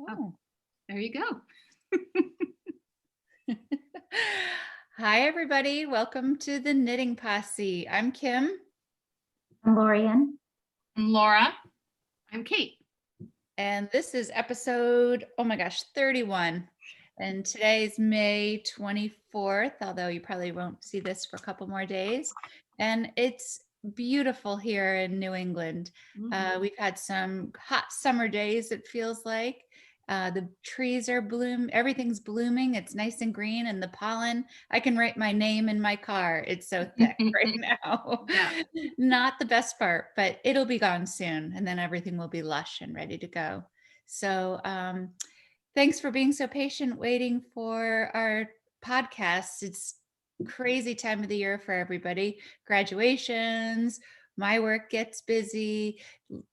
Oh, there you go. Hi, everybody. Welcome to the Knitting Posse. I'm Kim. I'm LORIEN. I'm Laura. I'm Kate. And this is episode, 31. And today's May 24th, although you probably won't see this for a couple more days. And it's beautiful here in New England. We've had some hot summer days, it feels like. The trees are everything's blooming. It's nice and green, and the pollen, I can write my name in my car. It's so thick right now. Yeah. Not the best part, but it'll be gone soon, and then everything will be lush and ready to go. So thanks for being so patient waiting for our podcast. It's crazy time of the year for everybody. Graduations, my work gets busy,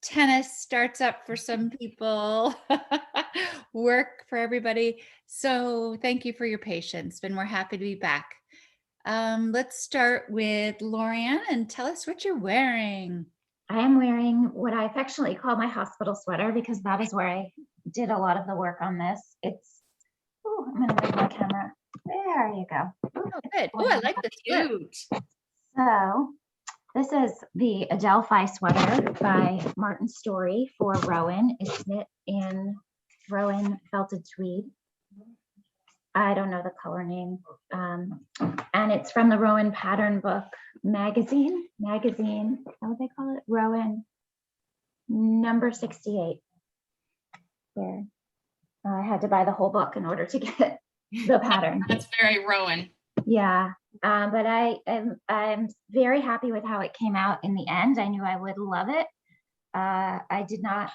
tennis starts up for some people, work for everybody. So thank you for your patience, and we're happy to be back. Let's start with LORIEN and tell us what you're wearing. I am wearing what I affectionately call my hospital sweater because that is where I did a lot of the work on this. I'm going to move my camera. There you go. Oh, good. Oh, I like this Cute. So this is the Adelphi Sweater by Martin Story for Rowan. It's knit in Rowan felted tweed. I don't know the color name. And it's from the Rowan Pattern Book magazine, how would they call it? Rowan number 68. There. I had to buy the whole book in order to get the pattern. That's very Rowan. Yeah, but I'm very happy with how it came out in the end. I knew I would love it. I did not,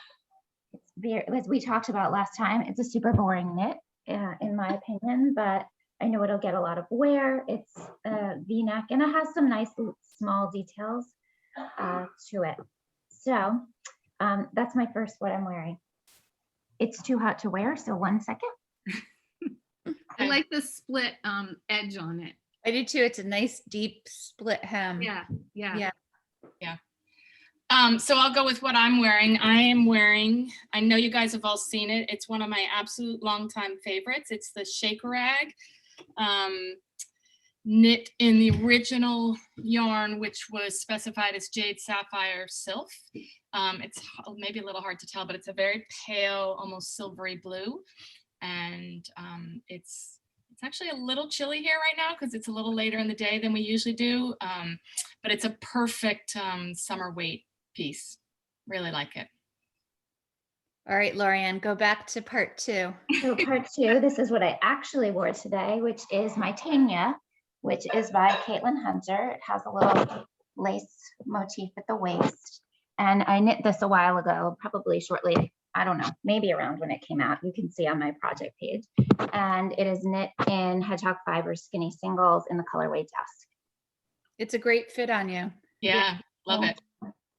as we talked about last time, it's a super boring knit. In my opinion, but I know it'll get a lot of wear. It's a V-neck and it has some nice small details to it. So that's my first what I'm wearing. It's too hot to wear, so 1 second. I like the split edge on it. I do too. It's a nice deep split hem. Yeah. So I'll go with what I'm wearing. I know you guys have all seen it. It's one of my absolute longtime favorites. It's the Shakerag, knit in the original yarn, which was specified as Jade Sapphire Sylph. It's maybe a little hard to tell, but it's a very pale, almost silvery blue. And it's actually a little chilly here right now because it's a little later in the day than we usually do. But it's a perfect summer weight piece. Really like it. All right, LORIEN, go back to part 2. So part 2, this is what I actually wore today, which is my Tanya, which is by Caitlin Hunter. It has a little lace motif at the waist. And I knit this a while ago, probably shortly, I don't know, maybe around when it came out. You can see on my project page. And it is knit in Hedgehog Fibers Skinny Singles in the colorway Dusk. It's a great fit on you. Yeah, love it.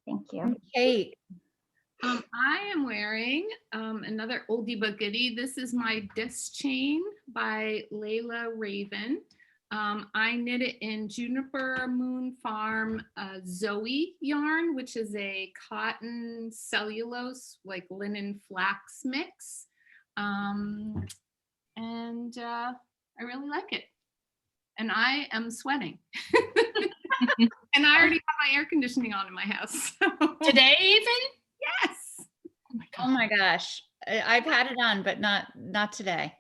Thank you. Kate. I am wearing another oldie but goodie. This is my disc chain by Layla Raven. I knit it in Juniper Moon Farm Zoe yarn, which is a cotton cellulose, like linen flax mix. And I really like it. And I am sweating. And I already have my air conditioning on in my house. Today even? Yes. Oh my gosh. I've had it on, but not today.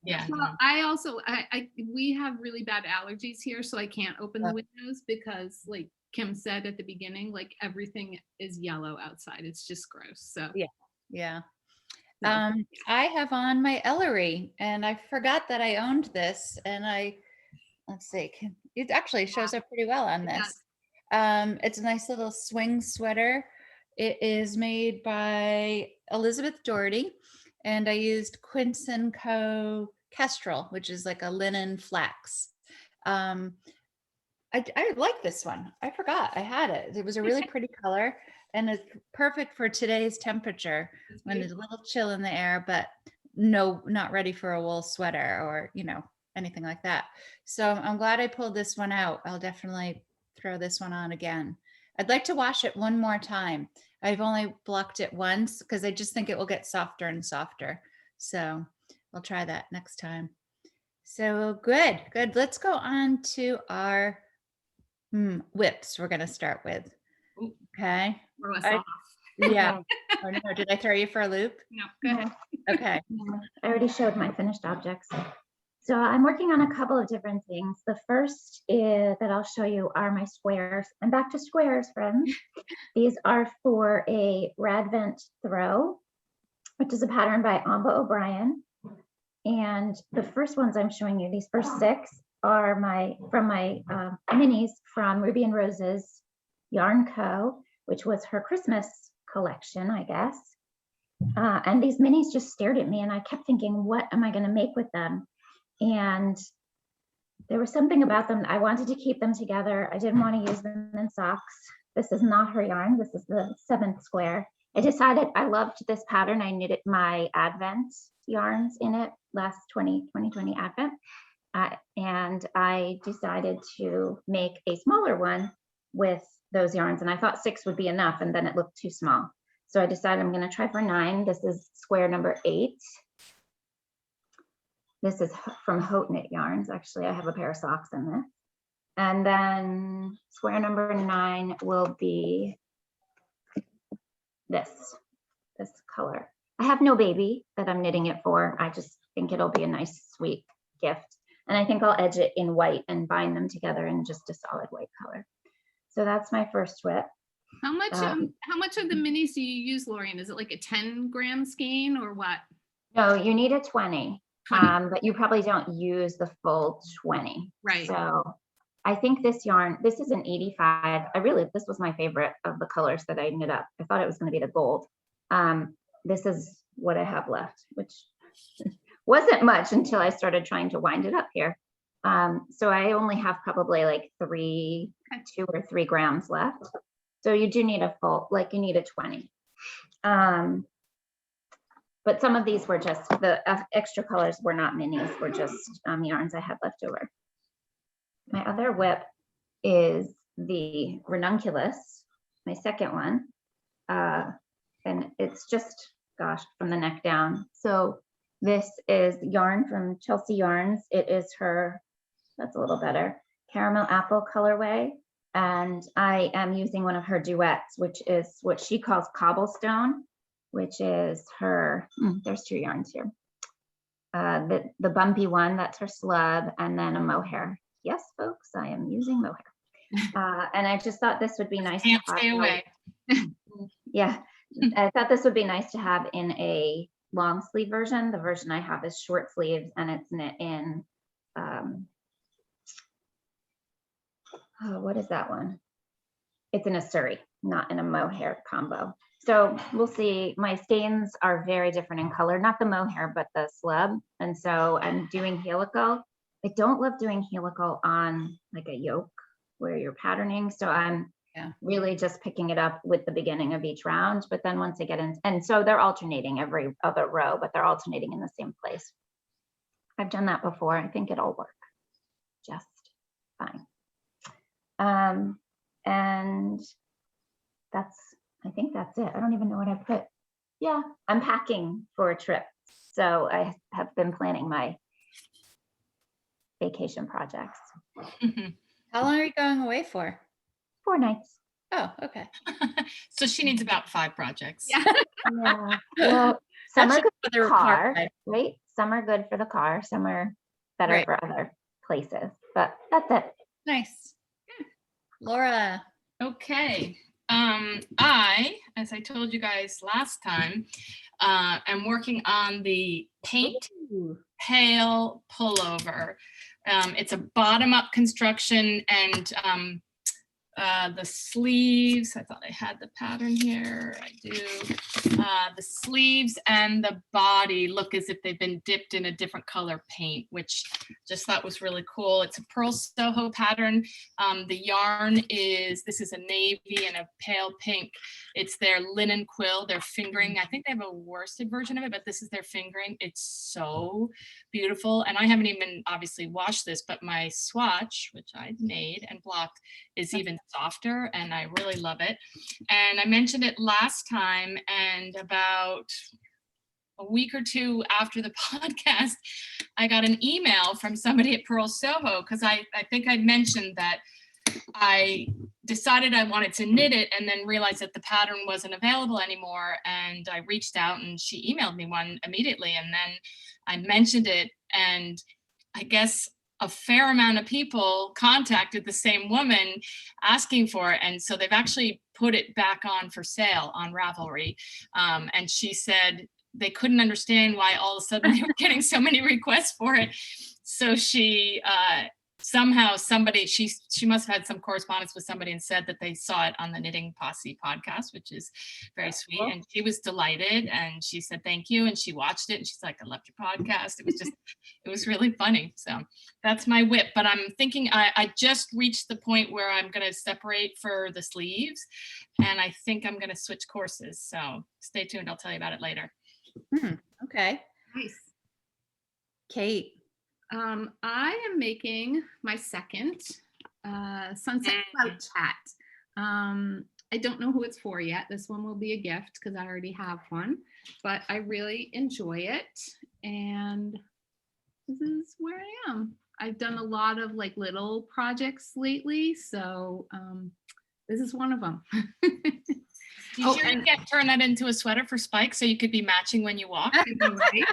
Yeah. Well, I we have really bad allergies here, so I can't open the windows because, like Kim said at the beginning, like everything is yellow outside. It's just gross. So Yeah. No. I have on my Ellery, and I forgot that I owned this, and let's see, it actually shows up pretty well on this. It's a nice little swing sweater. It is made by Elizabeth Doherty, and I used Quince & Co. Kestrel, which is like a linen flax. I like this one. I forgot I had it. It was a really pretty color, and it's perfect for today's temperature when there's a little chill in the air, but no, not ready for a wool sweater or, anything like that. So I'm glad I pulled this one out. I'll definitely throw this one on again. I'd like to wash it one more time. I've only blocked it once because I just think it will get softer and softer. So we'll try that next time. So good. Let's go on to our whips we're going to start with. Ooh. Okay. Throw us I- off. Yeah. Oh no, did I throw you for a loop? No, go ahead. Okay. Yeah, I already showed my finished objects. So I'm working on a couple of different things. The first is that I'll show you are my squares. I'm back to squares, friends. These are for a rad vent throw, which is a pattern by Amba O'Brien. And the first ones I'm showing you, these first 6 are from my minis from Ruby and Rose's Yarn Co., which was her Christmas collection, I guess. And these minis just stared at me and I kept thinking, what am I going to make with them? And there was something about them. I wanted to keep them together. I didn't want to use them in socks. This is not her yarn. This is the 7th square. I decided I loved this pattern. I knitted my Advent yarns in it last 2020 Advent. And I decided to make a smaller one with those yarns. And I thought 6 would be enough, and then it looked too small. So I decided I'm going to try for 9. This is square number 8. This is from Haute Knit Yarns. Actually, I have a pair of socks in this. And then square number 9 will be this color. I have no baby that I'm knitting it for. I just think it'll be a nice, sweet gift. And I think I'll edge it in white and bind them together in just a solid white color. So that's my first whip. How much of the minis do you use, Lorien? Is it like a 10-gram skein or what? No, you need a 20, 20. but you probably don't use the full 20. Right. So I think this yarn, this is an 85. This was my favorite of the colors that I knit up. I thought it was going to be the gold. This is what I have left, which wasn't much until I started trying to wind it up here. So I only have probably like 2 or 3 grams left. So you do need a full, you need a 20. But some of these were just, the extra colors were not minis, were just yarns I had left over. My other whip is the Ranunculus, my second one. And it's just, gosh, from the neck down. So this is yarn from Chelsea Yarns. It is her, that's a little better, caramel apple colorway. And I am using one of her duets, which is what she calls cobblestone, which is her, there's 2 yarns here. The bumpy one, that's her slub, and then a mohair. Yes, folks, I am using mohair. And I just thought this would be nice. Can't stay away. Yeah, I thought this would be nice to have in a long sleeve version. The version I have is short sleeves, and it's knit in, what is that one? It's in a Surrey, not in a mohair combo. So we'll see. My skeins are very different in color, not the mohair, but the slub. And so I'm doing helical. I don't love doing helical on like a yoke where you're patterning. So I'm really just picking it up with the beginning of each round. But then once I get in, and so they're alternating every other row, but they're alternating in the same place. I've done that before. I think it'll work just fine. And I think that's it. I don't even know what I put. Yeah, I'm packing for a trip. So I have been planning my vacation projects. How long are you going away for? 4 nights. Oh, okay. So she needs about 5 projects. Yeah. Yeah. Well, some are That's good for another the car, part. right? Some are good for the car. Some are better Right. for other places. But that's it. Nice. Laura. Okay. As I told you guys last time, am working on the paint pail pullover. It's a bottom-up construction, and the sleeves, I thought I had the pattern here, I do. The sleeves and the body look as if they've been dipped in a different color paint, which just thought was really cool. It's a pearl Soho pattern. The yarn this is a navy and a pale pink. It's their linen quill, their fingering. I think they have a worsted version of it, but this is their fingering. It's so beautiful. And I haven't even obviously washed this, but my swatch, which I made and blocked, is even softer, and I really love it. And I mentioned it last time, and about a week or two after the podcast, I got an email from somebody at Pearl Soho, because I think I mentioned that I decided I wanted to knit it and then realized that the pattern wasn't available anymore. And I reached out and she emailed me one immediately. And then I mentioned it, and I guess a fair amount of people contacted the same woman asking for it. And so they've actually put it back on for sale on Ravelry. And she said they couldn't understand why all of a sudden they were getting so many requests for it. So she somehow she must have had some correspondence with somebody and said that they saw it on the Knitting Posse podcast, which is very sweet. And she was delighted, and she said thank you, and she watched it and she's like, I loved your podcast. It was really funny. So that's my whip. But I'm thinking I just reached the point where I'm going to separate for the sleeves, and I think I'm going to switch courses. So stay tuned. I'll tell you about it later. Okay. Nice. Kate. I am making my second sunset slouch hat. I don't know who it's for yet. This one will be a gift because I already have one, but I really enjoy it. And this is where I am. I've done a lot of like little projects lately. So this is one of them. You sure you can't turn that into a sweater for Spike so you could be matching when you walk? Right?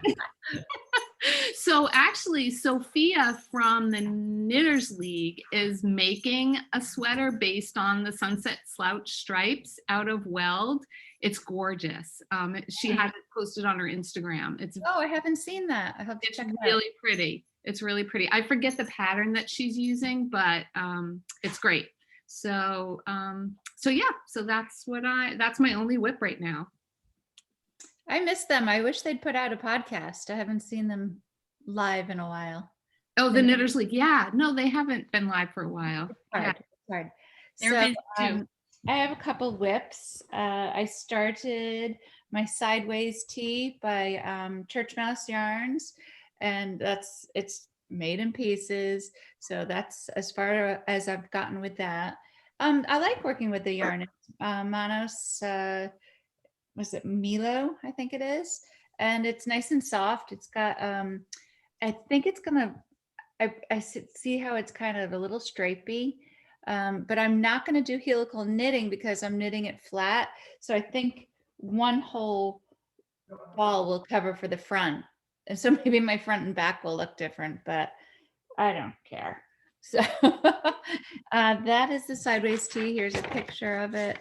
So actually, Sophia from the Knitters League is making a sweater based on the Sunset Slouch stripes out of weld. It's gorgeous. She had it posted on her Instagram. I haven't seen that. I have to check it out. Really pretty. It's really pretty. I forget the pattern that she's using, but it's great. So yeah, so that's my only whip right now. I miss them. I wish they'd put out a podcast. I haven't seen them live in a while. Oh, the Knitters League. Yeah, no, they haven't been live for a while. It's hard. They're So busy too. I have a couple whips. I started my sideways tee by Church Mouse Yarns, and it's made in pieces. So that's as far as I've gotten with that. I like working with the yarn. It's Manos, was it Milo? I think it is. And it's nice and soft. It's got, I think it's gonna, I see how it's kind of a little stripy, but I'm not gonna do helical knitting because I'm knitting it flat. So I think one whole ball will cover for the front. And so maybe my front and back will look different, but I don't care. So that is the sideways tee. Here's a picture of it.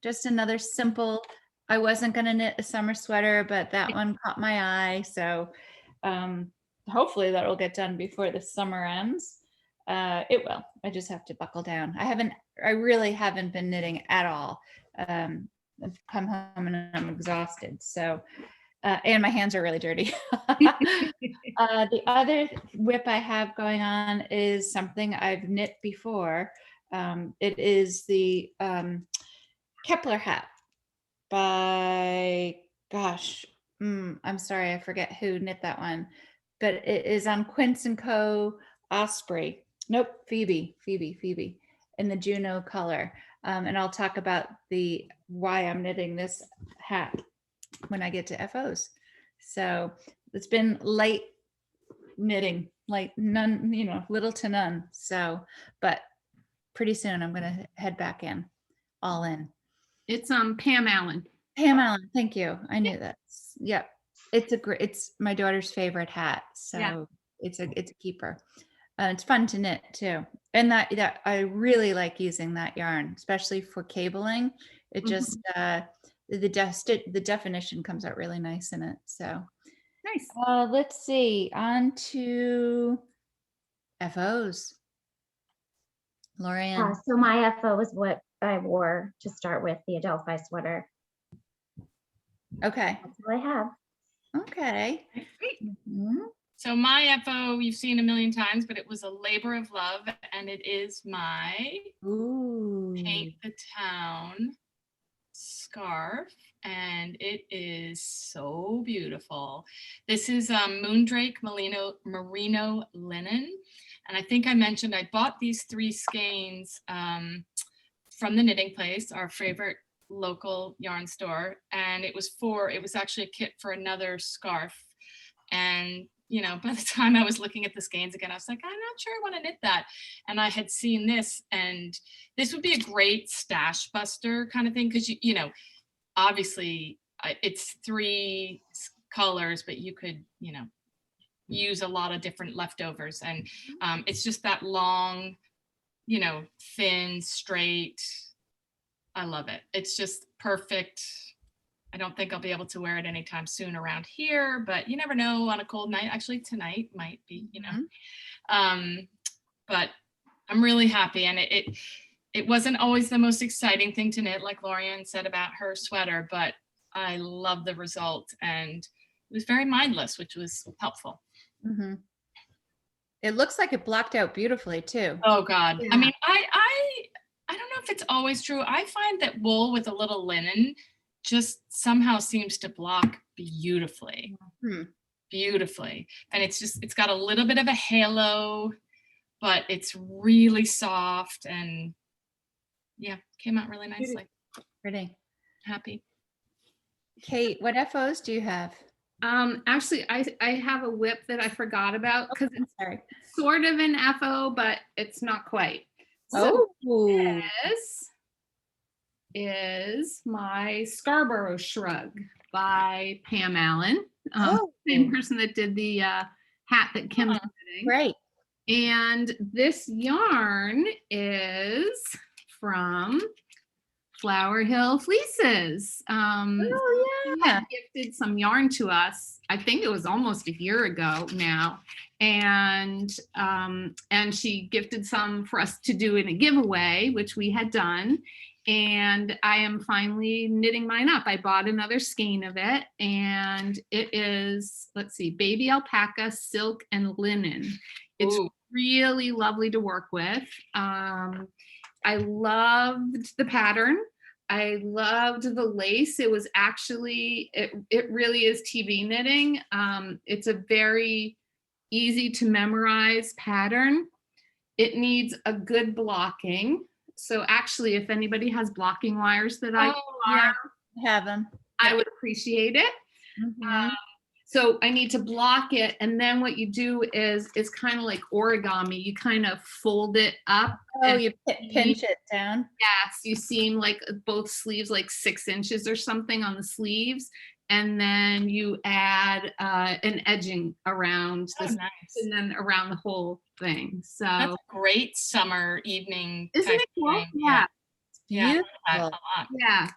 Just another simple, I wasn't going to knit a summer sweater, but that one caught my eye. So hopefully that will get done before the summer ends. It will. I just have to buckle down. I really haven't been knitting at all. I've come home and I'm exhausted. So, and my hands are really dirty. The other whip I have going on is something I've knit before. It is the Kepler Hat by, I'm sorry, I forget who knit that one, but it is on Quince & Co. Osprey. Nope, Phoebe in the Juno color. And I'll talk about why I'm knitting this hat when I get to FOs. So it's been light knitting, like none, little to none. So, but pretty soon I'm going to head back in, all in. It's Pam Allen. Pam Allen, thank you. I knew that. Yep. It's my daughter's favorite hat. So yeah. It's a keeper. It's fun to knit too. And that I really like using that yarn, especially for cabling. It just, the definition comes out really nice in it. So nice. Let's see, on to FOs. LORIEN. So my FO is what I wore to start with, the Adelphi sweater. Okay. That's all I have. Okay. Mm-hmm. So my FO you've seen a million times, but it was a labor of love, and it is my Paint the Town scarf, and it is so beautiful. This is Moondrake merino linen, and I think I mentioned I bought these 3 skeins from the Knitting Place, our favorite local yarn store, and it was actually a kit for another scarf. And you know, by the time I was looking at the skeins again, I was like, I'm not sure I want to knit that. And I had seen this, and this would be a great stash buster kind of thing, because you know, obviously it's 3 colors, but you could, you know, use a lot of different leftovers, and it's just that long, you know, thin, straight. I love it. It's just perfect. I don't think I'll be able to wear it anytime soon around here, but you never know on a cold night. Actually, tonight might be, you know. But I'm really happy, and it wasn't always the most exciting thing to knit, like LORIEN said about her sweater, but I love the result, and it was very mindless, which was helpful. Mm-hmm. It looks like it blocked out beautifully too. Oh God. Yeah. I mean, I don't know if it's always true. I find that wool with a little linen just somehow seems to block beautifully. Beautifully. And it's got a little bit of a halo, but it's really soft, and yeah, came out really nicely. Pretty. Happy. Kate, what FOs do you have? Actually, I have a whip that I forgot about, because it's Sorry. sort of an FO, but it's not quite. So Oh, this is my Scarborough Shrug by Pam Allen, same person that did the hat that Kim's knitting. great. And this yarn is from Flower Hill Fleeces. Oh She yeah. had gifted some yarn to us. I think it was almost a year ago now, and she gifted some for us to do in a giveaway, which we had done. And I am finally knitting mine up. I bought another skein of it, and it is, let's see, baby alpaca, silk, and linen. It's really lovely to work with. I loved the pattern. I loved the lace. It was actually, it really is TV knitting. It's a very easy to memorize pattern. It needs a good blocking. So actually, if anybody has blocking wires that I Have them. I would appreciate it. So I need to block it, and then what you do is it's kind of like origami. You kind of fold it up. Oh, you pinch it down. Yes, you seam like both sleeves, like 6 inches or something on the sleeves, and then you add an edging around this, and then around the whole thing. So that's a great summer evening. Isn't it cool? Yeah. Beautiful. A lot. Yeah.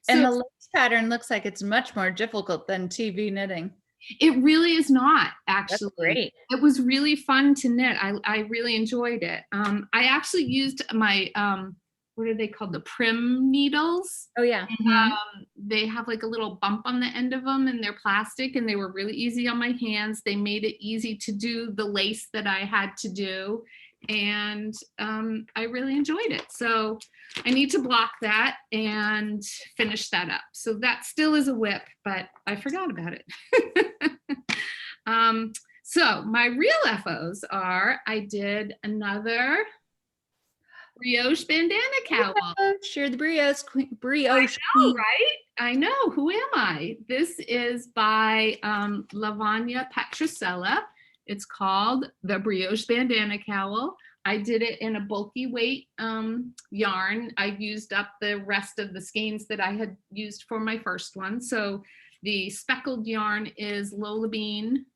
And So the lace pattern looks like it's much more difficult than TV knitting. it really is not, That's actually. great. It was really fun to knit. I really enjoyed it. I actually used my, what are they called? The prim needles. Oh yeah. They have like a little bump on the end of them, and they're plastic, and they were really easy on my hands. They made it easy to do the lace that I had to do. And I really enjoyed it. So I need to block that and finish that up. So that still is a whip, but I forgot about it. So my real FOs are, I did another brioche bandana cowl. Sure, the brioche queen. Brioche I know, right? I know. Who am I? This is by Lavanya Patricella. It's called the Brioche Bandana Cowl. I did it in a bulky weight yarn. I used up the rest of the skeins that I had used for my first one. So the speckled yarn is Lola Bean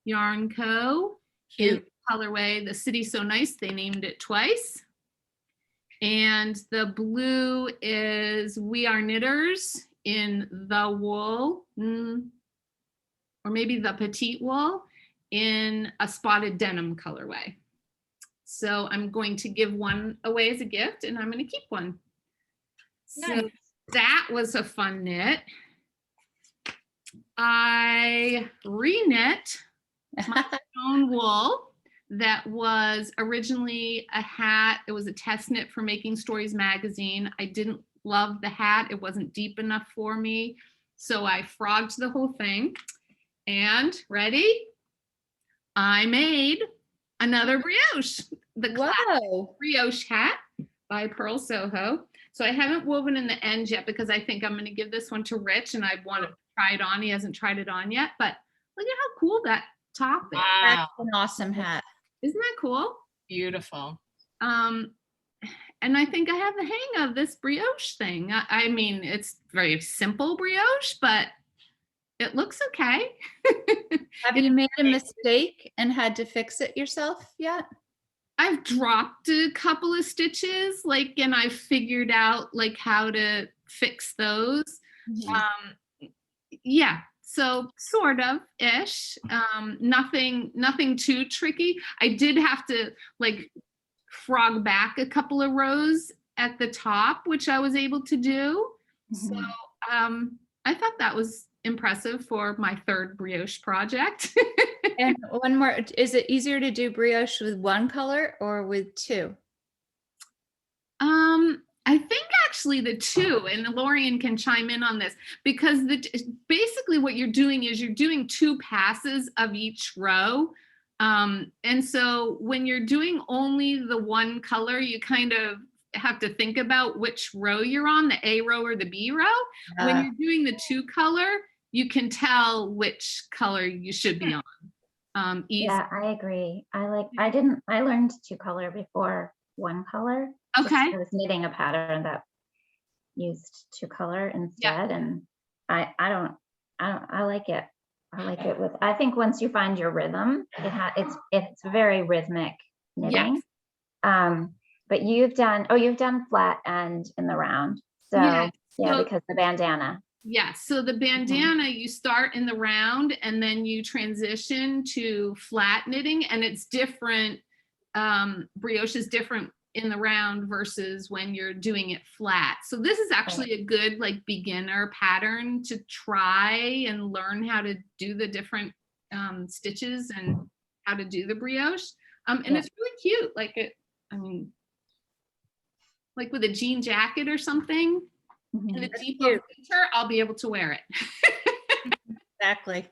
Yarn Co. in colorway The City So Nice. They named it twice. And the blue is We Are Knitters in the wool, or maybe the petite wool, in a spotted denim colorway. So I'm going to give one away as a gift, and I'm going to keep one. So that was a fun knit. I re-knit my own wool that was originally a hat. It was a test knit for Making Stories magazine. I didn't love the hat. It wasn't deep enough for me. So I frogged the whole thing. And ready? I made another brioche, the classic brioche hat by Pearl Soho. So I haven't woven in the ends yet because I think I'm going to give this one to Rich and I want to try it on. He hasn't tried it on yet, but look at how cool that top is. That's Wow, an awesome hat. Isn't that cool? beautiful. And I think I have the hang of this brioche thing. I mean, it's very simple brioche, but it looks okay. Have you made a mistake and had to fix it yourself yet? I've dropped a couple of stitches, like, and I've figured out like how to fix those. Yeah, so sort of ish. Nothing too tricky. I did have to like frog back a couple of rows at the top, which I was able to do. So I thought that was impressive for my third brioche project. And one more, is it easier to do brioche with one color or with two? I think actually the two, and LORIEN can chime in on this, because basically what you're doing is you're doing 2 passes of each row. And so when you're doing only the one color, you kind of have to think about which row you're on, the A row or the B row. When you're doing the 2 color, you can tell which color you should be on. Yeah, I agree. I learned 2 color before 1 color. Okay. I was knitting a pattern that used 2 color instead, and I like it. I like it with, I think once you find your rhythm, it's very rhythmic knitting. Yes. But you've done flat and in the round. So so, because the bandana. Yeah, so the bandana, you start in the round and then you transition to flat knitting, and it's different. Brioche is different in the round versus when you're doing it flat. So this is actually a good like beginner pattern to try and learn how to do the different stitches and how to do the brioche. And it's really cute. Like like with a jean jacket or something. In the deep of winter, I'll be able to wear it. Exactly.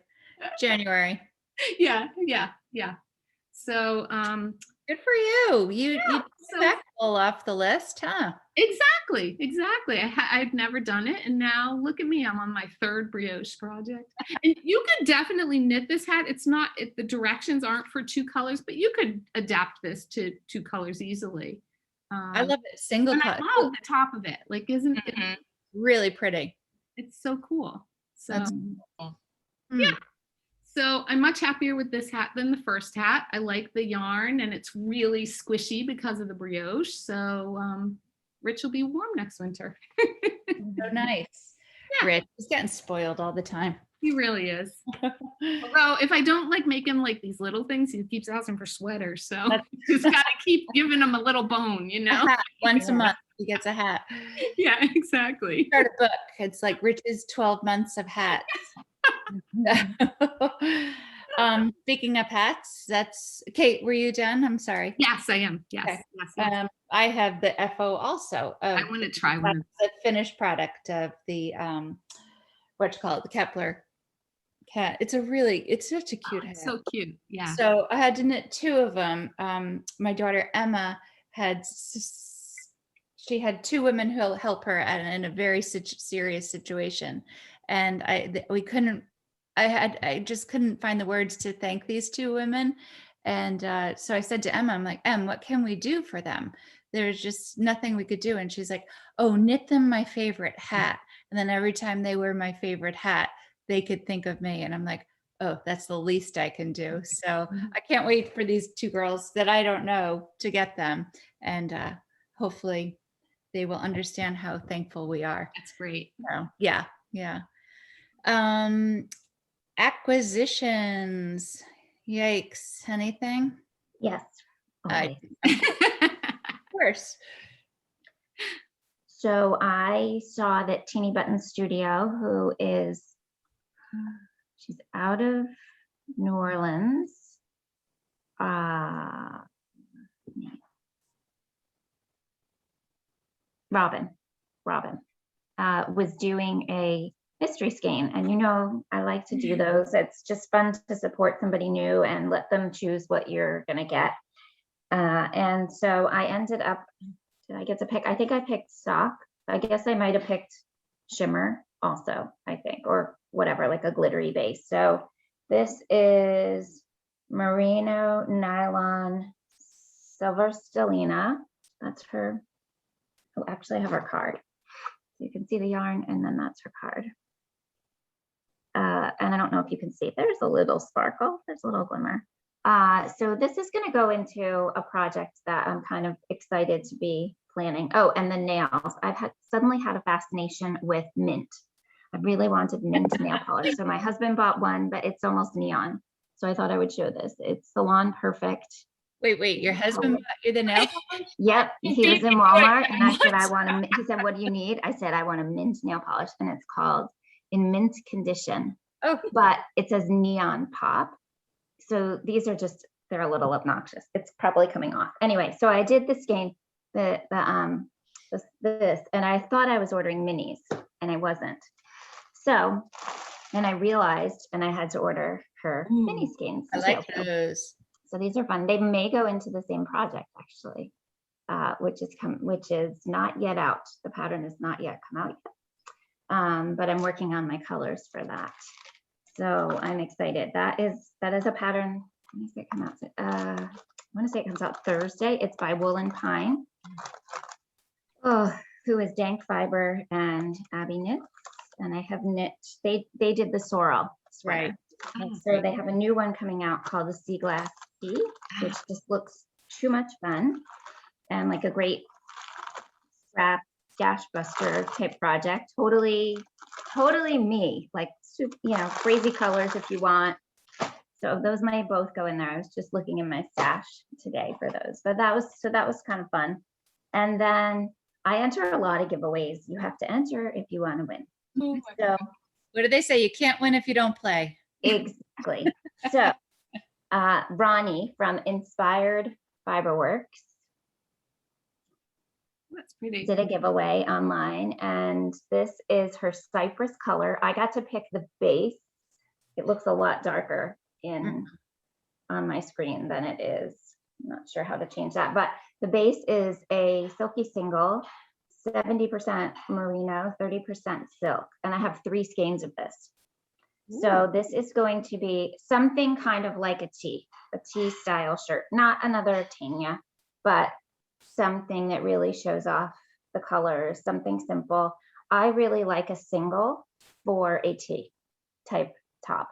January. Yeah. So good for you. You that pull off the list, huh? Exactly. I've never done it, and now look at me. I'm on my 3rd brioche project. And you could definitely knit this hat. It's not. The directions aren't for 2 colors, but you could adapt this to 2 colors easily. I love it. Single and cut. I love the top of it. Like, isn't it really pretty? It's so cool. So that's cool. Yeah. So I'm much happier with this hat than the first hat. I like the yarn, and it's really squishy because of the brioche. So Rich will be warm next winter. So nice. Yeah. Rich is getting spoiled all the time. He really is. Although if I don't like make him like these little things, he keeps asking for sweaters. So just gotta keep giving him a little bone, you know? Once a month he gets a hat. Yeah, exactly. Start a book. It's like Rich's 12 months of hats. Speaking of hats, that's Kate, were you done? I'm sorry. Yes, I am. Yes. Okay. Yes. I have the FO also. I want to try one. The finished product of the what you call it, the Kepler Hat. It's such a cute hat. So cute. Yeah. So I had to knit 2 of them. My daughter Emma she had 2 women who'll help her in a very serious situation, and I just couldn't find the words to thank these 2 women. And so I said to Emma, I'm like, Em, what can we do for them? There's just nothing we could do. And she's like, oh, knit them my favorite hat. And then every time they wear my favorite hat, they could think of me. And I'm like, oh, that's the least I can do. So I can't wait for these 2 girls that I don't know to get them. And hopefully they will understand how thankful we are. That's great. So, yeah. Acquisitions. Yikes. Anything? Yes. Always. Of course. So I saw that Teeny Button Studio, who is, she's out of New Orleans. Robin was doing a mystery skein, and I like to do those. It's just fun to support somebody new and let them choose what you're gonna get. And so I ended up, did I get to pick? I think I picked sock I guess I might have picked shimmer also, I think, or whatever, like a glittery base. So this is merino nylon silver stellina. That's her. Oh, actually I have her card. So you can see the yarn, and then that's her card. And I don't know if you can see, there's a little sparkle, there's a little glimmer. So this is going to go into a project that I'm kind of excited to be planning. Oh, and the nails. I've suddenly had a fascination with mint. I really wanted mint nail polish. So my husband bought one, but it's almost neon. So I thought I would show this. It's Salon Perfect. Wait, your husband bought you the nail polish? Yep, he was in Walmart and I said, he said, what do you need? I said, I want a mint nail polish, and it's called In Mint Condition. Oh, But it says neon pop. So these are just, they're a little obnoxious. It's probably coming off. Anyway, so I did the skein, this, and I thought I was ordering minis, and I wasn't. So, and I realized, and I had to order her mini skeins. I like those. So these are fun. They may go into the same project actually, which is not yet out. The pattern is not yet come out yet. But I'm working on my colors for that. So I'm excited. That is a pattern. When does it come out? I want to say it comes out Thursday. It's by Woolen Pine. Oh, who is Dank Fiber and Abby Knits. And I have knit, they did the sorrel sweater. Right. And so they have a new one coming out called the Sea Glass Sea, which just looks too much fun and like a great scrap stash buster type project. Totally me, like, you know, crazy colors if you want. So those might both go in there. I was just looking in my stash today for those, but that was kind of fun. And then I enter a lot of giveaways. You have to enter if you want to win. Oh, So What do they say? You can't win if you don't play. exactly. So Ronnie from Inspired Fiberworks That's pretty. did a giveaway online, and this is her Cypress color. I got to pick the base. It looks a lot darker on my screen than it is. I'm not sure how to change that, but the base is a silky single, 70% merino, 30% silk, and I have 3 skeins of this. So this is going to be something kind of like a tee style shirt, not another Tanya, but something that really shows off the colors, something simple. I really like a single for a tee type top.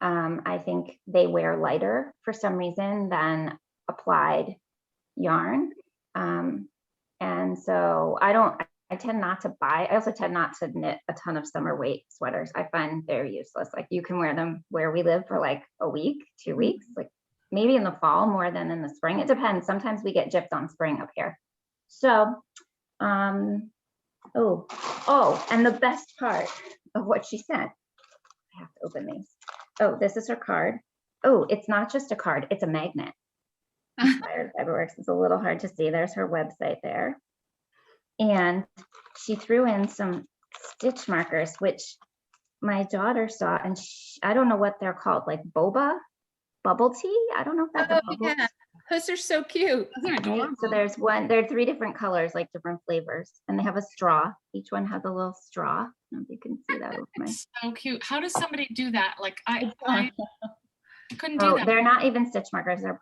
I think they wear lighter for some reason than applied yarn. And so I tend not to buy. I also tend not to knit a ton of summer weight sweaters. I find they're useless. Like you can wear them where we live for like a week, 2 weeks, like maybe in the fall more than in the spring. It depends. Sometimes we get gypped on spring up here. So, and the best part of what she sent, I have to open these. Oh, this is her card. Oh, it's not just a card, it's a magnet. Inspired Fiberworks. It's a little hard to see. There's her website there. And she threw in some stitch markers, which my daughter saw, and I don't know what they're called, like boba, bubble tea. I don't know if that's a bubble. Yeah, those are so cute. Those are adorable. So there are 3 different colors, like different flavors, and they have a straw. Each one has a little straw. I don't know if you can see that with my. so cute. How does somebody do that? Like I couldn't do Oh, that. they're not even stitch markers, they're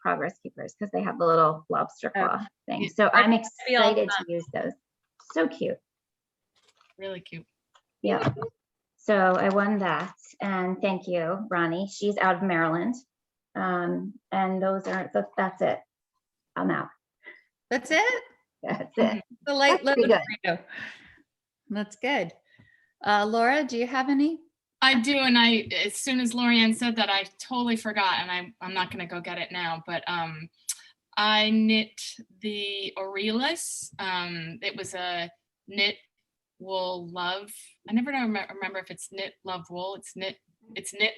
progress keepers because they have the little lobster claw thing. Yeah. So I'm be all excited to use those. So cute. Really cute. Yeah. So I won that, and thank you, Ronnie. She's out of Maryland. And that's it. I'm out. That's it? That's it. The light That's pretty little burrito. That's good. Laura, do you have any? I do, and as soon as LORIEN said that, I totally forgot, and I'm not gonna go get it now, but I knit the Aurelis. It was a knit wool love. I never know remember if it's knit love wool. It's knit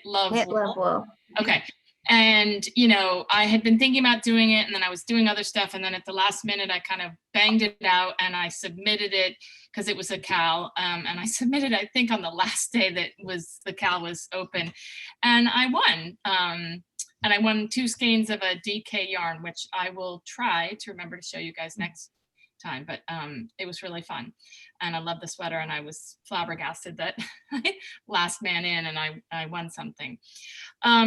love Knit wool. love wool. Okay. And, you know, I had been thinking about doing it, and then I was doing other stuff. And then at the last minute, I kind of banged it out and I submitted it because it was a cal. And I submitted, I think, on the last day that the cal was open. And I won. And I won 2 skeins of a DK yarn, which I will try to remember to show you guys next time, but it was really fun. And I love the sweater, and I was flabbergasted that I last man in and I won something.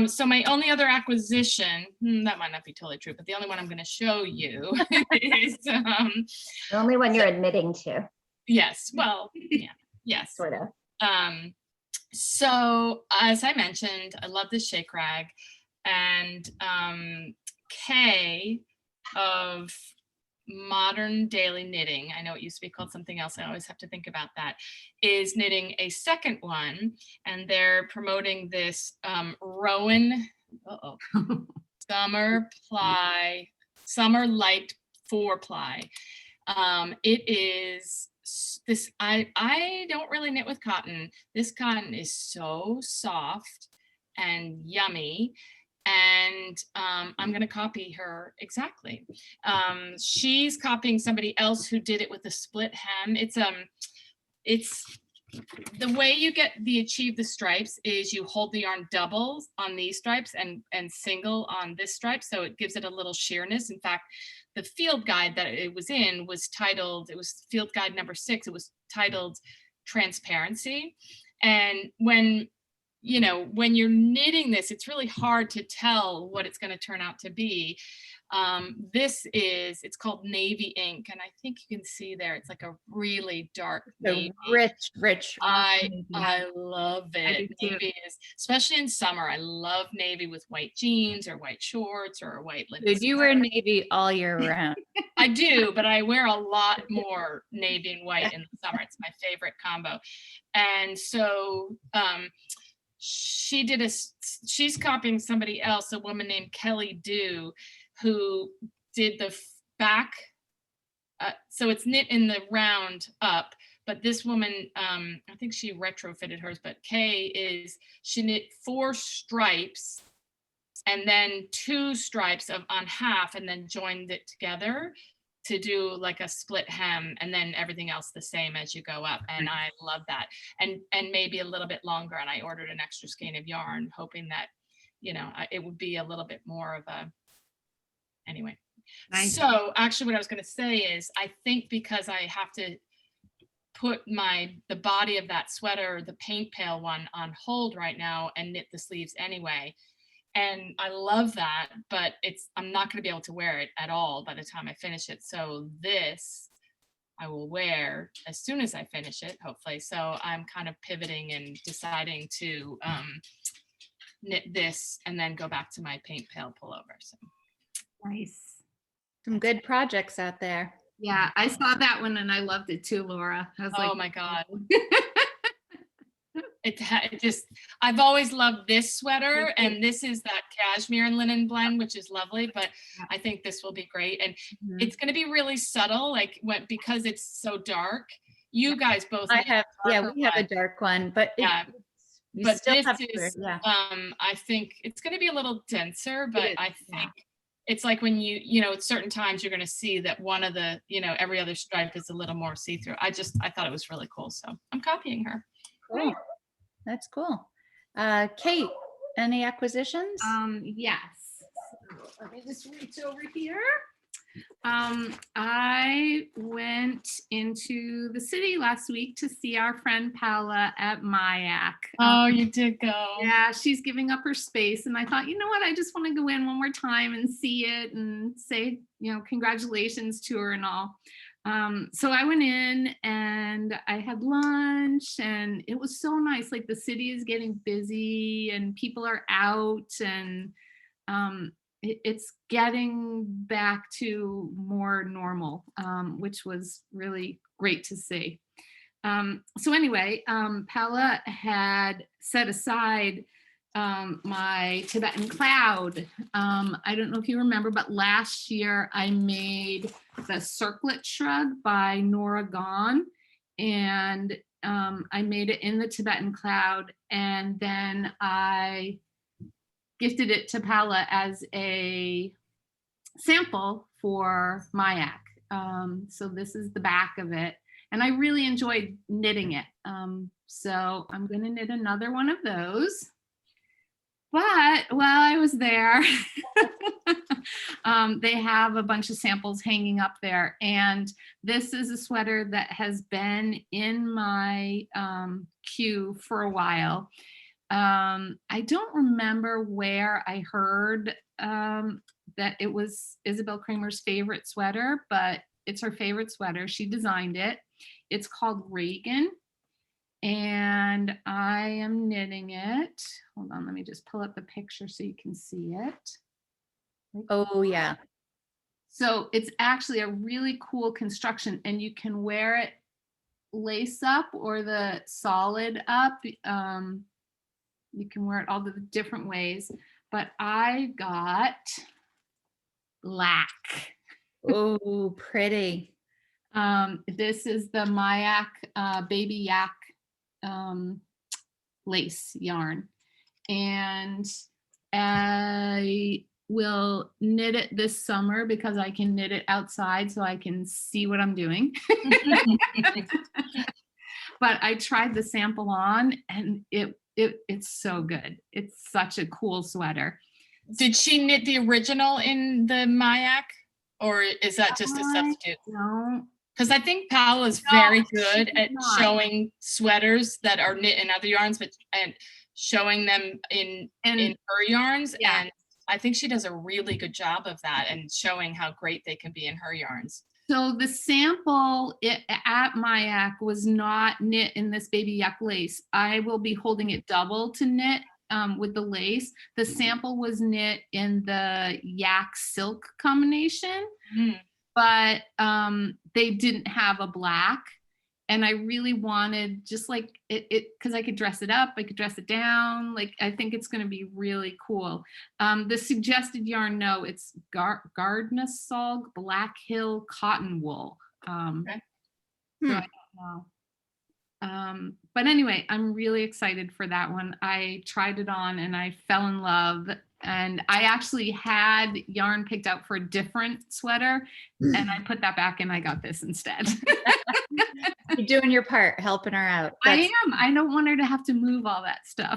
So my only other acquisition, that might not be totally true, but the only one I'm going to show you is The only one you're admitting to, yes, well, yeah, yes. sort of. So as I mentioned, I love this Shakerag, and Kay of Modern Daily Knitting, I know it used to be called something else, I always have to think about that, is knitting a second one, and they're promoting this Rowan Summerlite 4-ply. It is this, I don't really knit with cotton. This cotton is so soft and yummy, and I'm going to copy her exactly. She's copying somebody else who did it with a split hem. It's the way you achieve the stripes is you hold the yarn double on these stripes and single on this stripe, so it gives it a little sheerness. In fact, the field guide that it was in was titled, it was field guide number 6, it was titled Transparency. And when you're knitting this, it's really hard to tell what it's going to turn out to be. It's called Navy Ink, and I think you can see there, it's like a really dark navy. Rich. I love I it. do too. Navy is, especially in summer, I love navy with white jeans or white shorts or a white linen Dude, you wear skirt. navy all year round. I do, but I wear a lot more navy and white in the summer. It's my favorite combo. And so she's copying somebody else, a woman named Kelly Dew, who did the back. So it's knit in the round up, but this woman, I think she retrofitted hers, but she knit 4 stripes and then 2 stripes on half, and then joined it together to do like a split hem, and then everything else the same as you go up. And I love that. And maybe a little bit longer. And I ordered an extra skein of yarn, hoping that, it would be a little bit more of a, anyway. Nice. So actually what I was going to say is, I think because I have to put the body of that sweater, the paint pail one, on hold right now and knit the sleeves anyway. And I love that, but I'm not going to be able to wear it at all by the time I finish it. So this I will wear as soon as I finish it, hopefully. So I'm kind of pivoting and deciding to knit this and then go back to my paint pail pullover. So Nice. Some good projects out there. Yeah, I saw that one and I loved it too, Laura. I was like, oh my God. I've always loved this sweater, and this is that cashmere and linen blend, which is lovely, but I think this will be great. And it's going to be really subtle, because it's so dark. You guys both we have a dark one, but but still this have is, yeah. I think it's going to be a little denser, but I think it's like when at certain times you're going to see that one of the, every other stripe is a little more see-through. I thought it was really cool. So I'm copying her. Cool. That's cool. Kate, any acquisitions? Yes. So let me just reach over here. I went into the city last week to see our friend Paula at mYak. Oh, you did go. Yeah, she's giving up her space, and I thought, you know what, I just want to go in one more time and see it and say, congratulations to her and all. So I went in and I had lunch, and it was so nice. Like, the city is getting busy and people are out, and it's getting back to more normal, which was really great to see. So anyway, Paula had set aside my Tibetan cloud. I don't know if you remember, but last year I made the Circlet Shrug by Norah Gaughan, and I made it in the Tibetan cloud, and then I gifted it to Paula as a sample for mYak. So this is the back of it, and I really enjoyed knitting it. So I'm going to knit another one of those. But while I was there, they have a bunch of samples hanging up there. And this is a sweater that has been in my queue for a while. I don't remember where I heard that it was Isabell Kraemer's favorite sweater, but it's her favorite sweater. She designed it. It's called Reagan. And I am knitting it. Hold on, let me just pull up the picture so you can see it. Oh yeah. So it's actually a really cool construction, and you can wear it lace up or the solid up. You can wear it all the different ways, but I got black. Oh, pretty. This is the mYak baby yak lace yarn, and I will knit it this summer because I can knit it outside so I can see what I'm doing. But I tried the sample on, and it's so good. It's such a cool sweater. Did she knit the original in the mYak, or is that just a substitute? No. Because I think Paula's No, very good she's at not. showing sweaters that are knit in other yarns, and showing them in her yarns. Yeah. And I think she does a really good job of that and showing how great they can be in her yarns. So the sample at mYak was not knit in this baby yak lace. I will be holding it double to knit with the lace. The sample was knit in the yak silk combination. Mm. But they didn't have a black, and I really wanted just like it because I could dress it up, I could dress it down. Like, I think it's going to be really cool. The suggested yarn, no, it's Gardnesog Black Hill cotton wool. Okay. So I don't know. But anyway, I'm really excited for that one. I tried it on and I fell in love. And I actually had yarn picked out for a different sweater, and I put that back and I got this instead. You're doing your part, helping her out. I am. I don't want her to have to move all that stuff.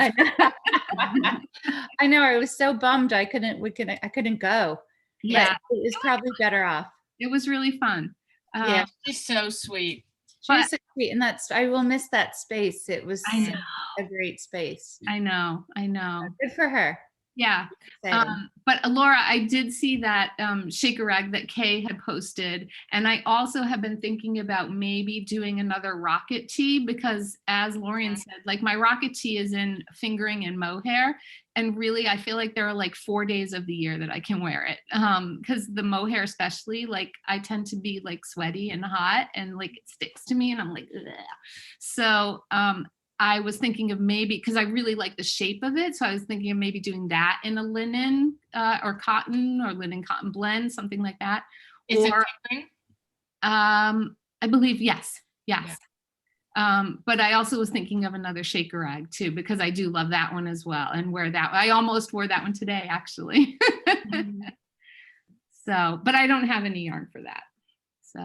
I know. I was so bummed I couldn't go. Yeah, But it was probably better off. it was really fun. Yeah, she's so sweet. She was so sweet, and I will miss that space. It was I know. a great space. I know. Good for her. Yeah. But Laura, I did see that Shakerag that Kay had posted, and I also have been thinking about maybe doing another rocket tee, because as LORIEN said, like, my rocket tee is in fingering and mohair, and really I feel like there are like 4 days of the year that I can wear it, because the mohair especially, like, I tend to be like sweaty and hot, and like it sticks to me and I'm like, ugh. So I was thinking of maybe, because I really like the shape of it, so I was thinking of maybe doing that in a linen or cotton or linen cotton blend, something like that. Is it fingering? I believe yes. Yeah. But I also was thinking of another Shakerag too, because I do love that one as well, and wear that. I almost wore that one today, actually. So, but I don't have any yarn for that. So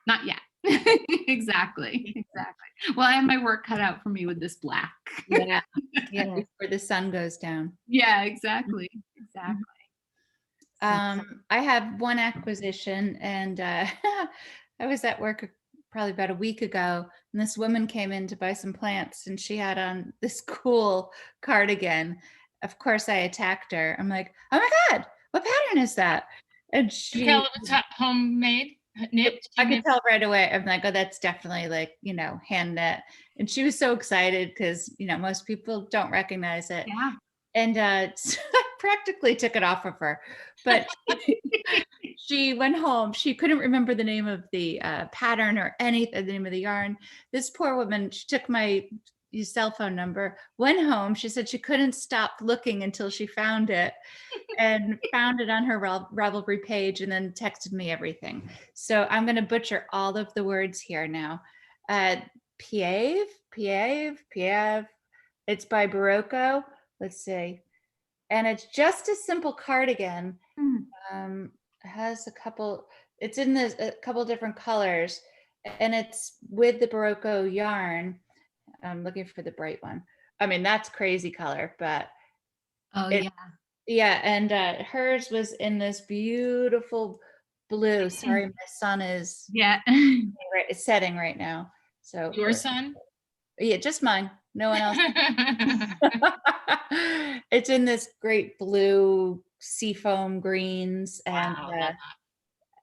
not yet. Exactly. Well, I have my work cut out for me with this black. Yeah, before the sun goes down. Yeah, exactly. I have one acquisition, and I was at work probably about a week ago, and this woman came in to buy some plants, and she had on this cool cardigan. Of course, I attacked her. I'm like, oh my God, what pattern is that? And she tell it was homemade. Knit. I could tell right away. I'm like, oh, that's definitely like, hand knit. And she was so excited because, most people don't recognize it. Yeah. And so I practically took it off of her. But she went home. She couldn't remember the name of the pattern or the name of the yarn. This poor woman, she took my cell phone number, went home. She said she couldn't stop looking until she found it, and found it on her Ravelry page, and then texted me everything. So I'm going to butcher all of the words here now. Piave. It's by Berroco. Let's see. And it's just a simple cardigan. It has it's in a couple different colors, and it's with the Berroco yarn. I'm looking for the bright one. I mean, that's crazy color, but Oh, It- yeah. Yeah, and hers was in this beautiful blue. Sorry, my sun is Yeah. it's setting right now. So Your son? yeah, just mine. No one else. It's in this great blue seafoam greens and Wow.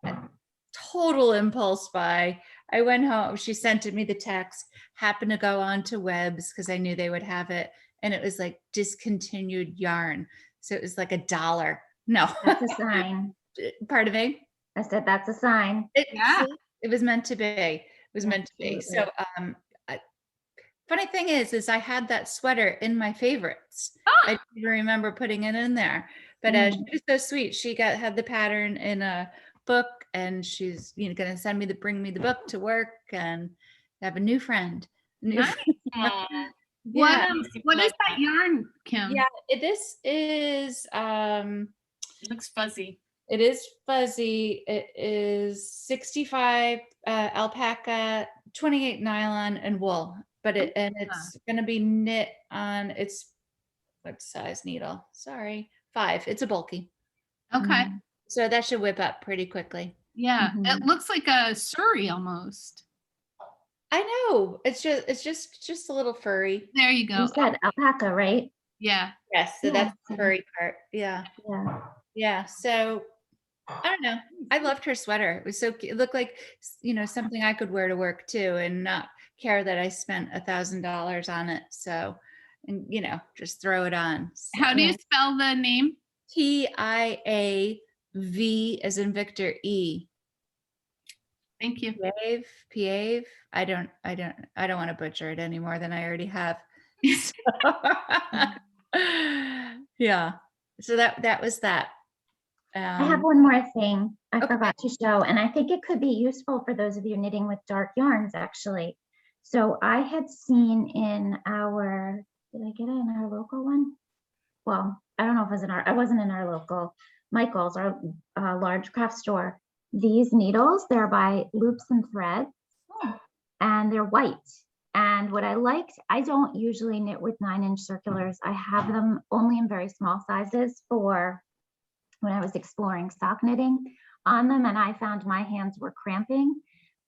a total impulse buy. I went home. She sent me the text. Happened to go on to Webs because I knew they would have it, and it was like discontinued yarn. So it was like $1. No, That's a sign. pardon me. I said, that's a sign. Yeah. It was meant to be. It was meant to be. So, funny thing is I had that sweater in my favorites. I didn't even remember putting it in there, but she was so sweet. She had the pattern in a book, and she's going to bring me the book to work, and have a new friend. Nice. Aw. Yeah. What is that yarn, Kim? Yeah, this is It looks fuzzy. it is fuzzy. It is 65 alpaca, 28 nylon, and wool. But it's going to be knit on what size needle? Sorry, 5. It's a bulky. Okay. So that should whip up pretty quickly. Yeah. It looks like a Surrey almost. I know. It's just a little furry. There you go. You said alpaca, right? Yeah. Yes, so Yeah. that's the furry part. Yeah. Yeah. Yeah. So I don't know. I loved her sweater. It was so cute. It looked like, something I could wear to work too, and not care that I spent $1,000 on it. So, and just throw it on. So, How do you spell the name? Piave as in Victor E. Thank you. Piave. I don't want to butcher it any more than I already have. Yeah. So that was that. I have one more thing I forgot to show, and I think it could be useful for those of you knitting with dark yarns, actually. So I had seen in our, did I get it in our local one? Well, I don't know if it was I wasn't in our local, Michael's, our large craft store. These needles, they're by Loops and Threads, and they're white. And what I liked, I don't usually knit with 9-inch circulars. I have them only in very small sizes for when I was exploring sock knitting on them, and I found my hands were cramping,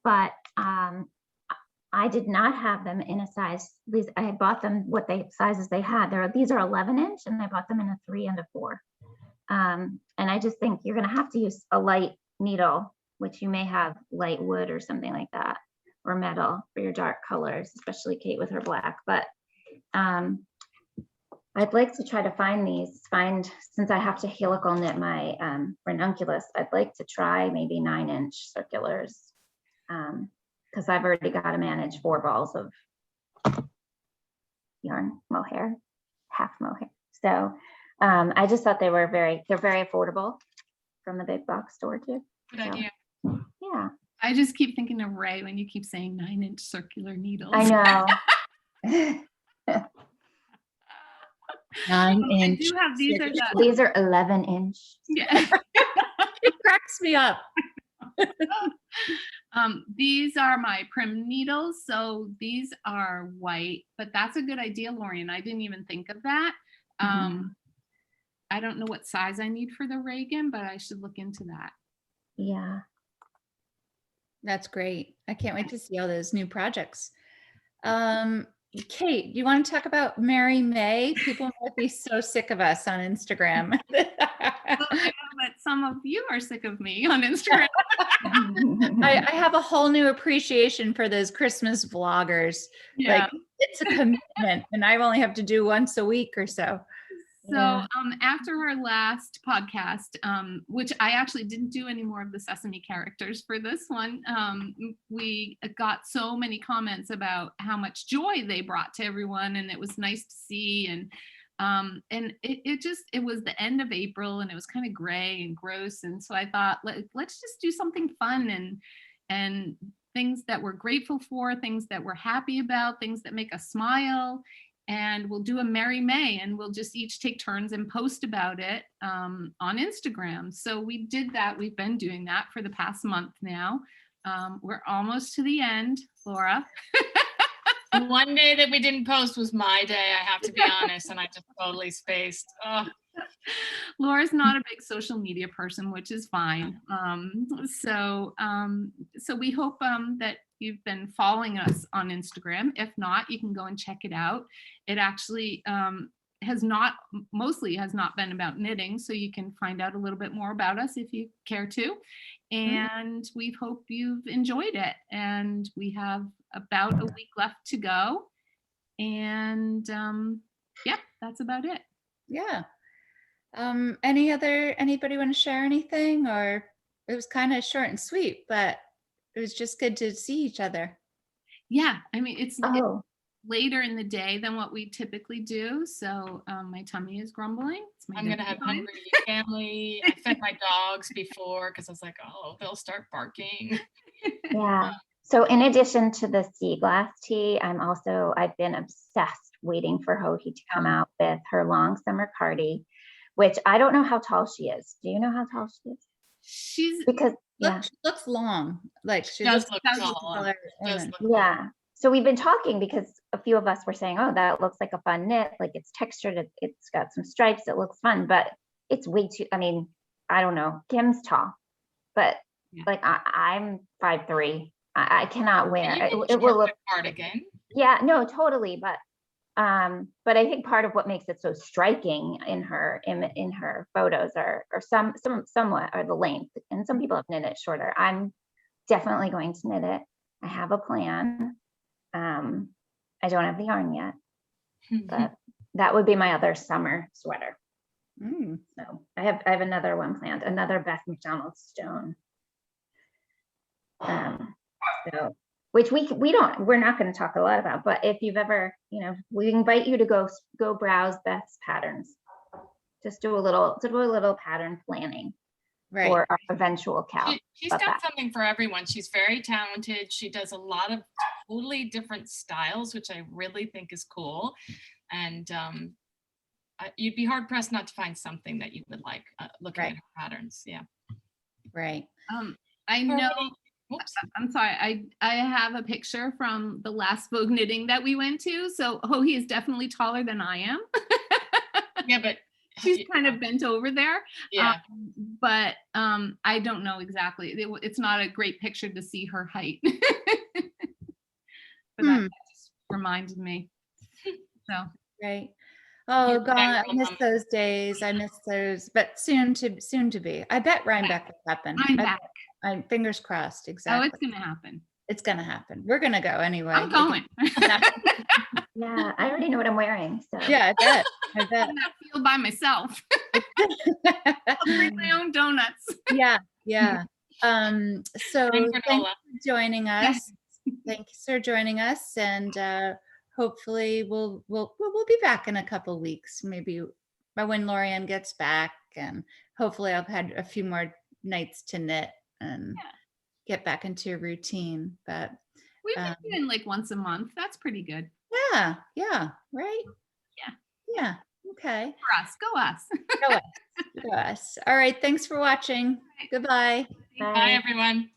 but I did not have them in a size. I had bought them sizes they had. These are 11-inch, and I bought them in a 3 and a 4. And I just think you're going to have to use a light needle, which you may have light wood or something like that, or metal for your dark colors, especially Kate with her black. But I'd like to try to since I have to helical knit my ranunculus, I'd like to try maybe 9-inch circulars, because I've already got to manage 4 balls of yarn mohair, half mohair. So I just thought they're very affordable from the big box store too. Good idea. Yeah, I just keep thinking of Ray when you keep saying 9-inch circular needles. I know. 9-inch. I do have these are the These are 11-inch. yeah. It cracks me up. These are my prim needles, so these are white, but that's a good idea, Lorien. I didn't even think of that. I don't know what size I need for the Reagan, but I should look into that. Yeah. That's great. I can't wait to see all those new projects. Kate, you want to talk about Mary May? People might be so sick of us on Instagram. Well, I know that some of you are sick of me on Instagram. I have a whole new appreciation for those Christmas vloggers. Yeah. Like, it's a commitment, and I only have to do once a week or so. So Yeah. After our last podcast, which I actually didn't do any more of the Sesame characters for this one, we got so many comments about how much joy they brought to everyone, and it was nice to see. And it was the end of April, and it was kind of gray and gross. And so I thought, let's just do something fun and things that we're grateful for, things that we're happy about, things that make us smile. And we'll do a Merry May, and we'll just each take turns and post about it on Instagram. So we did that. We've been doing that for the past month now. We're almost to the end, Laura. One day that we didn't post was my day, I have to be honest, and I just totally spaced. Oh, Laura's not a big social media person, which is fine. So we hope that you've been following us on Instagram. If not, you can go and check it out. It actually mostly has not been about knitting, so you can find out a little bit more about us if you care to. And we hope you've enjoyed it. And we have about a week left to go. And yeah, that's about it. Yeah. Anybody want to share anything? Or it was kind of short and sweet, but it was just good to see each other. Yeah, I mean, it's Oh, later in the day than what we typically do, so my tummy is grumbling. It's my I'm gonna dinner have time. hungry family. I fed my dogs before because I was like, oh, they'll start barking. yeah. So in addition to the sea glass tea, I've been obsessed waiting for Hohi to come out with her long summer cardi, which I don't know how tall she is. Do you know how tall she is? She's Because, yeah. Looks long. Like she Does looks look does look tall. taller Does woman. look Yeah. So we've been talking because a few of us were saying, oh, that looks like a fun knit. Like it's textured, it's got some stripes, it looks fun, but it's way too, I mean, I don't know. Kim's tall, but Yeah. like I'm 5'3". I cannot wear You it. can It will short look, the cardigan. yeah, no, totally. But I think part of what makes it so striking in her photos are somewhat are the length, and some people have knit it shorter. I'm definitely going to knit it. I have a plan. I don't have the yarn yet, but that would be my other summer sweater. Mm. So I have another one planned, another Beth McDonald stone. So which we're not going to talk a lot about, but if you've ever, we invite you to go browse Beth's patterns. Just do a little pattern planning Right. for our eventual cow. She's about got that. something for everyone. She's very talented. She does a lot of totally different styles, which I really think is cool. And you'd be hard pressed not to find something that you would like looking at her patterns. Yeah. Right. I know. Oops. I'm sorry. I have a picture from the last Vogue knitting that we went to. So Hohi is definitely taller than I am. Yeah, but she's kind of bent over there. Yeah. But I don't know exactly. It's not a great picture to see her height. But that just reminded me. So Right. Oh, Yeah, God, I girl, miss those days. I miss those, but soon to be. I bet Rhinebeck will happen. I'm back. I'm fingers crossed. Oh, Exactly. it's gonna happen. It's gonna happen. We're gonna go anyway. I'm going. Yeah, I already know what I'm wearing. So Yeah, I bet. I'm in that field by myself. I'll bring my own donuts. Yeah. So And thanks granola. for joining us. Thanks for joining us, and hopefully we'll be back in a couple weeks, maybe by when LORIEN gets back, and hopefully I've had a few more nights to knit and get back into a routine. But We've been doing like once a month. That's pretty good. yeah, right. Yeah. Okay. For us, go us. Go us. All right. Thanks for watching. Goodbye. Bye, everyone.